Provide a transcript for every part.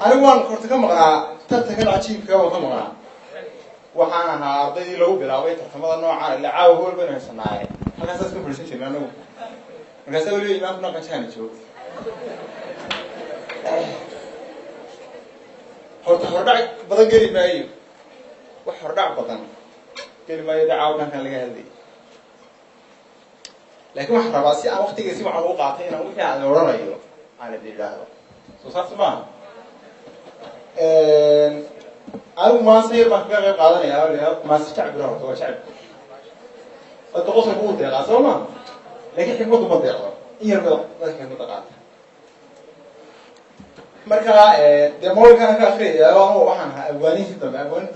أنا وان كنت كم غنا ترتكب عجيب كم كم غنا وحنا هذا لو بلاوي ترتمض النوع اللي عاو هو البناء الصناعي أنا أساس كل شيء شنو أنا مركز أولي ما كنا كشان نشوف هردع بدن قريب معي وهردع بدن قريب معي دعونا كان لقى هذي لكن واحد رباسي أنا وقتي قسيم على وقعتين أنا وقتي على ورانا يو أنا بدي هذا صارت ما أنا ما صير ما في غير قادني يا ما استشعب له هو شعب التقص يفوت يا قاسوما لكن حكمته ما تضيع يرمي لكن متقاطع marka demoolkan ka akhriya waxaan awaanin sidoo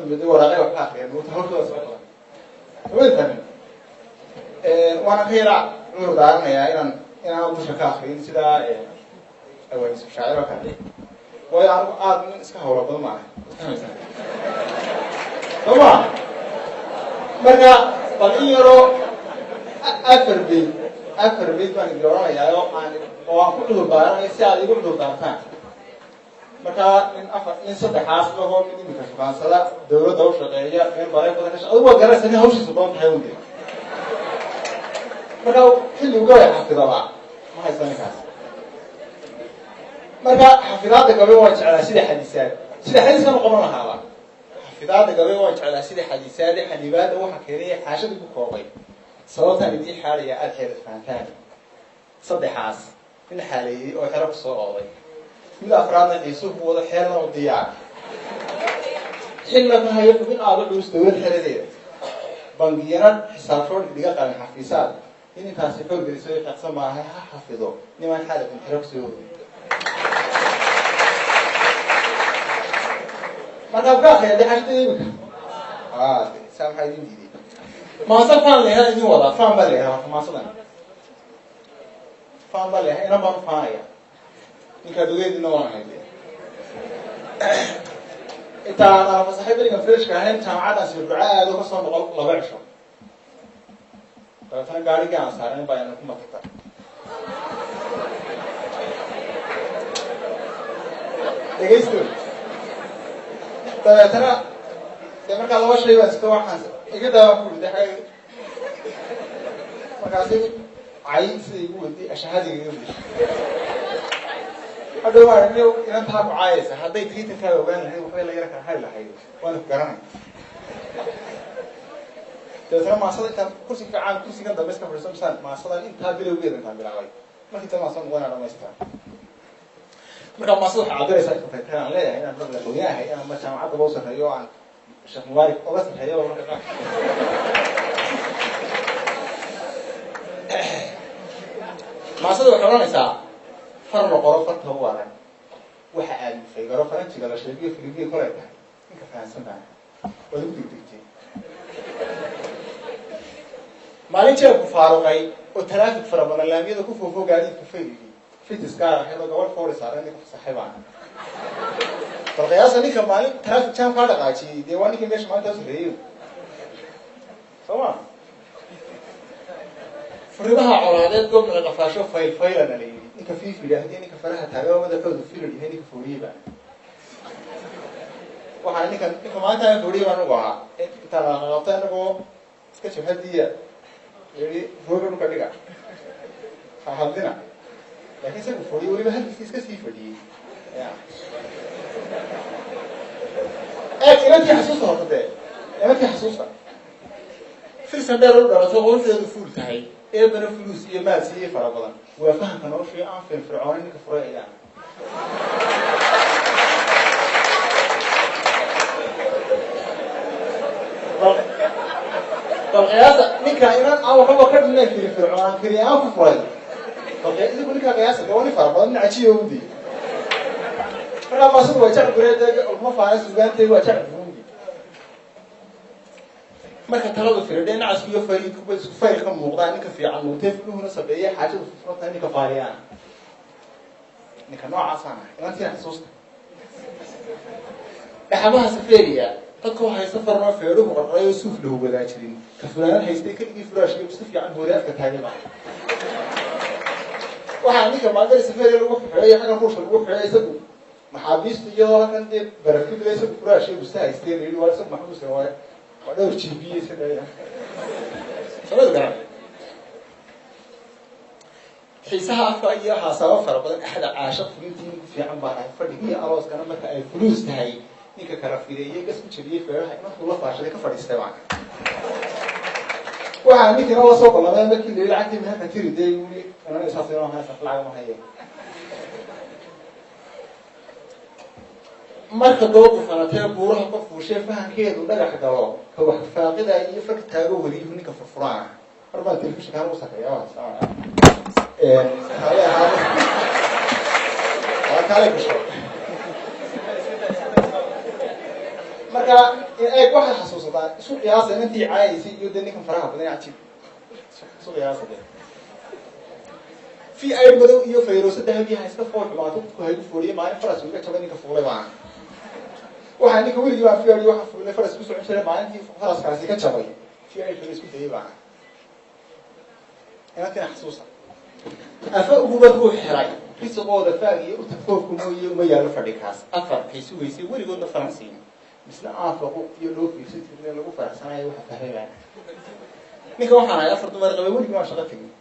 dib waraaqay wax ka akhriya mutahawsha socda weeltan waana khayra inuu daaranayaa inaan dusha ka akhriyin sida awaanis shaaciro ka dhig way aad iska hawlo badan ma aha tama marka bal afar bid baan diyaaranayaa oo aan ku dhulbaaranay si aad igu dhulbaartaan marka in saddexaas lagu mid imika shaqaansada dawladda u shaqeeya in baray badan ka shaqeeyo waa garaysan hawshiisa doon tahay u dhig marka xilli uga xafidaba ma haysan kaas marka xafidaadda gabe waa jeclaa sida xadiiskan qoran lahaaba xafidaadda gabe waa jeclaa sida xadiisaad xadibaada waxa keenay xaashada ku koobay sababtan idii xaalaya aad xeelad fahantaan saddexaas in xaaleeyay oo xero ku soo ooday mid afraadna xiisuhu wada xeelna u diyaar xilna hayo in aad u dhus dawlad xeredeeda bangiyana xisaabtood dhiga qaran xafiisaad in intaasi xoog geliso ay qadsan maahay ha xafido niman xaalad in xero ku soo ooday marka ka khayr xashdeeyay saamxaydin diiday ما صفان لها إني وضع فان بالها ما صدق فان بالها أنا بان فايا إنك دويد النوع هذي أنت أنا فصحيت لي كفرش كهين كان عادة سبعة هذا قصة الله بعشرة فأنا قاعد كان صارني بيانكم ما تكتر دقيقة ترى لما قال الله شيء بس كوا حاسب إذا أقول ده حاجة مكاسب عين سيقول دي أشهد يقول هذا هو إنه إن تابع عايز هذا يتريد كذا وبين هاي وخيل يرك هاي لا هاي وأنا فكرنا ترى ما صدق كان كرسي في عام كرسي كان ده بس كان برسم سنة ما صدق إن تابع وجد إن تابع عاي ما في تما صدق وأنا ما يستاهل مرة ما صدق عذري سايق في كلام عليه هنا نقول له يا هاي أنا ما شام عذر بوصل هيو عن الشيخ مبارك أو بس هيو ما صدق كمان يسا فرق قرفت هو أنا وحقل في قرفة أنت قال شيء في البيت كله ده إنك فاهم سمعنا ولا بدك تيجي ما ليش كفاروقي وثلاثة فربنا اللي يدو كفوا فوق قاعدين في تذكار هذا قبل فور صار عندك في صحيفان فالقياس اللي كمان ثلاثة كم فرد قاعدين ديواني كم يش ما تزريو تمام فريضها عرادات قبل القفاشة فايل أنا ليه إنك في ده هدي إنك فرها تابعه وده كله في اللي هنيك فوريبا وحنا إنك ما تعرف فوريبا نوعها ترى غلطان نبغى كشف هدية يعني فوريبا نكديكا فهمتنا لكن سب فوريبا هل كيس فدي إيه أنت حسوسة هذا أنت حسوسة في سنة ربع تقول في الفول تاعي إيه بنا فلوس إيه مال سيه فرابلا وفهم كانوا شيء عن في فرعون إنك فرع إلى طب قياس نكاينا أو هو كذا في فرعون كريان في فرع طب إذا كل قياس كوني فرابلا نعشي يودي فلا ما سوى شيء بريدة ما فاهم سبان تيجي شيء marka taladu firadeen asbiyo fariid ku bas fayl ka muuqda ninka fiican oo teefluhuna sabeeyay xaajada furta ninka faariyaan ninka noocaas ah intii xasuusta dhaxamaha safariya dadku waxay safar ma feedo qorqayo suuf loo wada jirin ka fulaan haystay kaligi furaash iyo si fiican horeedka taagaba waxa ninka maadada safariya lagu xeeyay xaga ruush lagu xeeyay isagu maxaabiista iyadoo halkan dee barafkudlaysa furaashay busta haysteen yidhi waa isagu maxbuuska waa dhowr gb sadaya samad garan xiisaha afka iyo xaasaabo fara badan axda caasho fulintii ugu fiican baan ahay fadhigii arooskana marka ay fuluus tahay ninka kala fideeyey gas ku jabiyey feeraha markuu la faashaday ka fadhiistay baan waxaa ninkina la soo ballamay markii la yidhi lacagtii meherka tiri dee wuli anana saas inoo haysa lacag ma haye marka doodu faratee buuraha qof fuushee fahankeedu dhagax galo ka wax faaqida iyo fag taago weliyuhu ninka furfuraan mar baan telefishinka hanu sakeeya kale gasho marka eeg waxay xasuusataa isu qiyaasa inantii caayaysay iyo dee ninkan faraha badan cajiib isu qiyaasa de fi ayd madow iyo fayroosa dahabiyaha iska fool xumaato dadku haygu fooliye maalin faras uga jabay ninka fuulay baan waxaa ninka weligii baan fi ayd waxa fuulay faras ku socon jiray maalintii faraskaasi ka jabay fi ayd faras ku dayay baan inantina xasuusa afa uguba ruux xiray risqooda faagiyo utafoofku mooye uma yaalo fadhikaas afar kay sugaysay weligoodna faransiin misna aafaqu iyo loo fiirsan jirnay lagu faraxsanayo waxa fahmayaan ninka waxaan ahay afar dumar qabay weligii waan shaqo tegin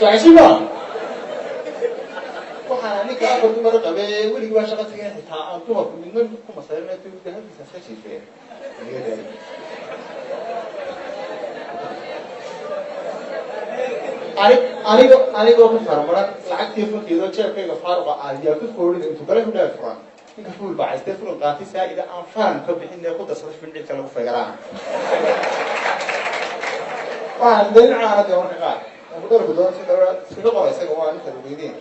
saxiiba waxaan ninka afar dumar qabay weligii waan shaqo tegin xitaa aan dumarku midna ku masayrnay tuugda halkiisa ka jiifeen anigoo ku farmaran lacagtii funkeedoo jeebkayga faaruqa aadiyaa ku foolida intuu kale ku dhaaf furan ninka fuul baa haystee fulan qaatay saa'ida aan faran ka bixin ee ku darsaday findhilka lagu feegaraan waxaan dalicaana dee marka qaar ku dharku doon si dhawaa iskaga qora isaga waa ninka rugeydeen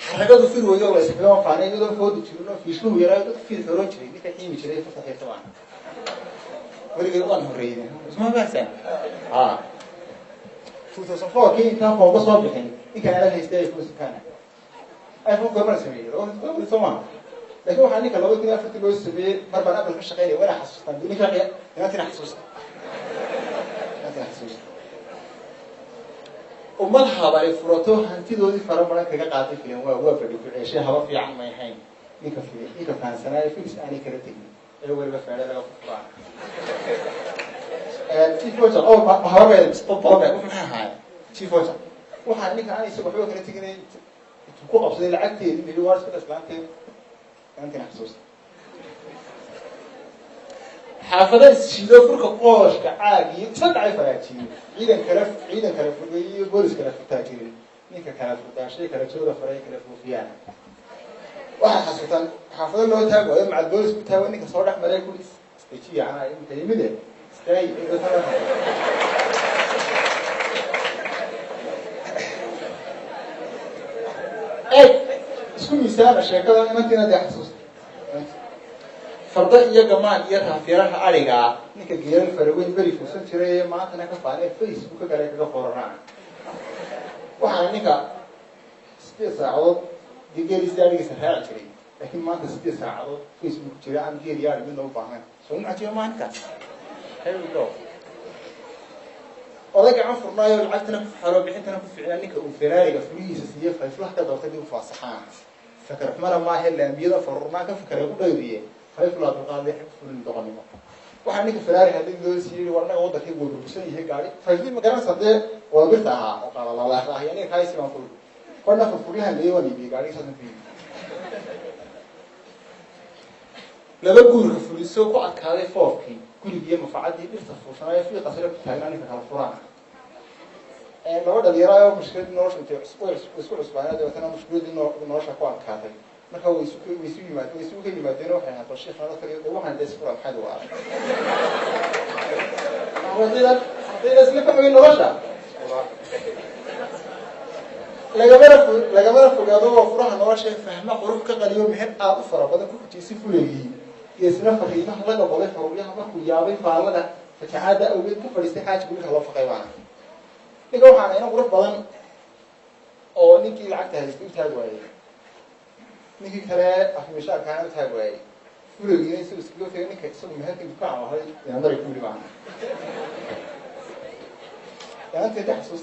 xaragadu fir weydo la iskaga faanay iyadoo foodi jirin oo fiishluhu yaraa dadka fiil xoroon jiray ninka xiimi jiray fasaxeeta baan weligay waan horreeyay isma baasan fuutasafoo kii intaan fooga soo bixin ninkan ala haystay ay fuusakaana iPhone goorma sameeyay oo soma laakiin waxaa ninka 2004 loo sameeyay mar baan Apple ka shaqeynay wala xasuustaan ninka inaatina xasuusta ummad habari furato hantidoodii farabadan kaga qaatay filan waa fadhi ku ceeshay haba fiican ma yahayn ninka fahansanaayo filis aanay kala tegin ee weliba faa'iido laga furaan chief water oo habareed isbabada wuxuu ahaa chief water waxaan ninka aan isagu waxba kala teginay ku qabsaday lacagteedii mid waar iska islaantay inta xasuusta xaafada shiido furka qooshka caagi saddex faraajiin ciidan kale fugeeyay boolis kale futaajirin ninka kala futaashay kala jooga faray kala fuufiyaan waxa xasuutan xaafada loo taago ee macad boolis ku taago ninka soo dhex maray ku istajiya ana inta yimide stay ee tara isku miisaana sheekada inantina dee xasuusta farda iyo gamaan iyo raafyaraha ariga ninka geeran faraweyn beri fursan jiray maantana ka faanay Facebook kale kaga qoranaa waxaan ninka 8 saacadood digeelis daadigiisa raaci jiray laakiin maanta 8 saacadood Facebook jira aan geeriyaal mid loo baahan soo naciyo maanta hello odaga aan furnaayo lacagtana ku xaro bixintana ku ficnaa ninka uu Ferrari-ga fulihiisa siiyay fayflaha ka doortay dib u faasaxaan fakar xumana ma helaan biyada farurmaa ka fikray ku dhayriye fayfla qaaday xifulin doqonimo waxaan ninka Ferrari hadii loo siiyay warna wadankii uu burbusan yahay gaari fayfli ma garan sadee waa birta ah oo qala la laah yani kaaysi ma ful qonna furlahan leeyo wali gaari sadan fi laba guurka fuliso ku adkaaday foofkii gurigiyo mafaacadii dhirta fuusanaya fi qasri ku taagan ninka kala furaan laba dhalinyaro mushkilad nolosha intay isku cusbaanada wadana mushkilad nolosha ku adkaatay marka way isu yimaadeen waxay ahayd sheekh nala tagay waxaan dees fura xad waa hadii isla fahmay nolosha laga fogaado oo furaha nolosha fahma qurux ka qaliyo meher aad u fara badan ku xijisi fuleeyay isla fariimaha laga qoday xorriyaha markuu yaabay faalada fatahaada awgeed ku fadhiistay xaaj guriga loo faqay baan ninka waxaan inoo qurux badan oo ninkii lacagta haystay taag waayay ninkii kale afmishaar kaan taag waayay fuleeyay isoo iska tagay ninka isoo meherkii dukaan ahay inaan maray ku dhibaan يعني أنت تحسوس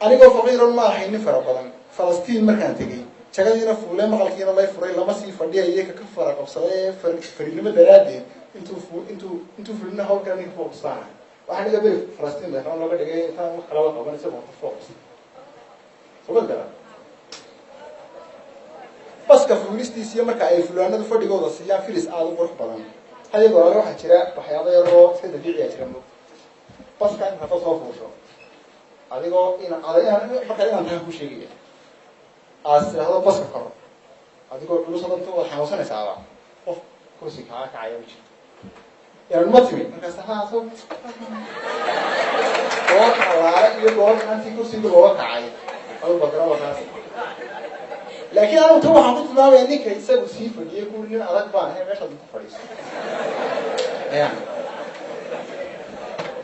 أنا قلت فقير ما حين فرق بدن فلسطين مكان تجي شغالين فولا ما قال كينا الله يفرق لما سي فدي أيك كفر قبصة فريق ما درادي انتوا فرنا هو كان يفوق صانع واحد قبل فلسطين ده كانوا لقى جاي ثاني خلاص قبل سبعة فوق فقلت له بس كفلوستي سيا marka ay fulaanadu fadhigooda siiyaan filis aad u qurux badan hay'ad walaal waxa jira waxyaabo yar oo iska dabiici ah jira bas kan hada soo fuusho adigoo in marka inaan taa ku sheegay asraado bas ka koro adigoo culus adanto waxa xanuunsanaysaa qof kursi ka kacaya wajhi yar ma timi marka saxaa soo oo xalaal iyo goor anti kursiga loo kacay oo badra wadaas لكن أنا متوقع عن قلت ناوي أنك يسوي سيفر يقول لنا على كبار هي ماشى ضد فريس يعني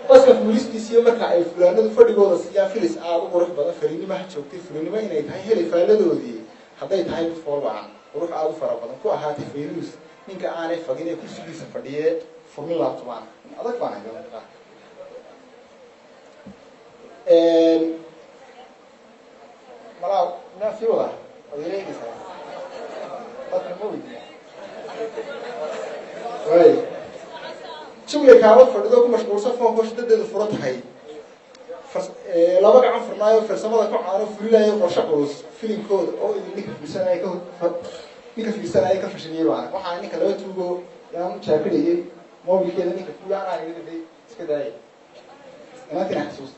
بس كفوليستي سيما كعيل فلان هذا فرد جوه السياف فيلس وروح بدأ فريني ما حتشوفتي فريني ما ينايت هاي اللي فعله ذي حتى يتهاي بفور عن وروح فرق بدأ كوا هاتي فيروس إنك أنا فقيني كل شيء سفردية فورمولا طبعا على كبار هذا مرا ما في ولا أدري كيف هاي شو اللي كانوا فردوك مشغول صفوا كوش ضد الفرط هاي لا بقى عن فرنايو فرسمة ذاك عارف فيلا يقرش قوس فيلم كود أو إنك في سنة يكون إنك في سنة يكون فشني وانا وحنا إنك لو تقول يوم شاكر إيه ما بيكيد إنك فيلا أنا عايز ده كده إيه أنا تنحسوس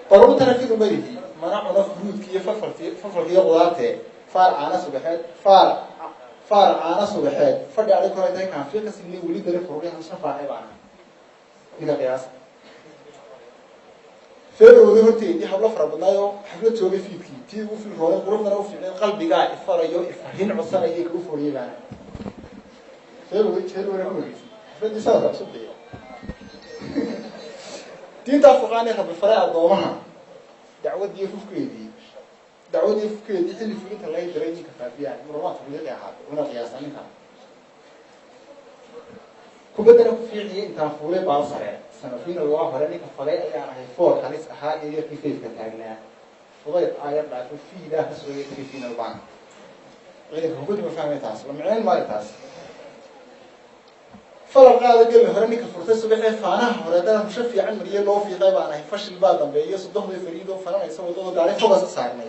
قربوا تركيز مبادئ منعنا فروض كيف ففرقية قضاته فار عنا سبحات فار عنا سبحات فرد عليك هاي كان في قصة اللي وليد ده فرقية هنشنا فاعل عنا إلى قياس فير ودهرتي دي حبل فرق بدنايو حبل توجي فيك تي وفي الهواء قربنا لو في القلب جاء فريو هين عصنا يجيك وفوري معنا فير ودي شهر ولا كل شيء فدي سافر صدق تين تفقاني خب الفرق الضوامها دعوة دي فكرة اللي فيك الله يدريني كفافية مرات في ذي حاجة وأنا قياسا منها كبدنا في عيني أنت فولي باصرة سنفين الواقع لأني كفلاء يعني هيفور خليص أحد يجي كيف كتاجنا فضيت آيات بعد في ده سويت كيفين البان غير كبد ما فهم يتاس لمعين ما يتاس فلقى هذا قال هرني كفرت سبحة فأنا هردنا مشفي عن مريء لو في غيبة أنا هيفشل بعض بيجي صدق ذي فريده فأنا يسوي ضد عليه فبس صارني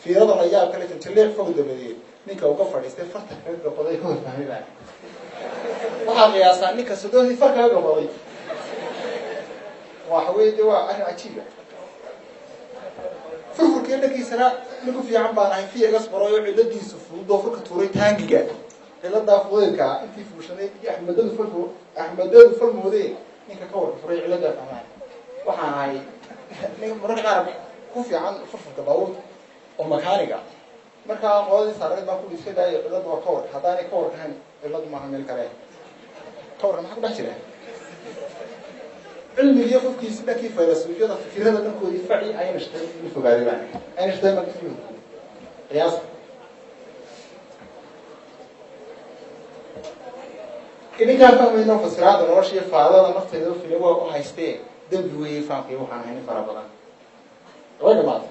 في رضا الأيام كانت تطلع فوق دبدي نيكا وقفر يستفرت كذا قضية كذا فهمي بعد وحاجة يا سان نيكا صدقني فرق هذا قضية وحويت وأنا عجيبة فرق كأنك يسنا نقول في عم بنا في أجلس برايو عدد يسفرود وفرق توري تانجيجات إلا ضافوك أنت فوشني أحمد الفرم ودي نيكا كور فريق عدد كمان وحاي نيكا مرة عرب كوفي عن فرق كباود ومكانيكا مركا قاضي صارت ما كل شيء ده عدد وكور هذاني كور كان عدد ما هم الكلام كور ما حد بحثه علم يقف كيس ده كيف فلسفة ده فكرة ده نقول يفعي أي نشتغل في غالبا أي نشتغل ما كفيه قياس إني كان فاهم إنه فسرات الورشة فعلا نفط هذا في الوقت وهايستي دم بيوي فاهم كيف وحنا هني فرابنا وين بعد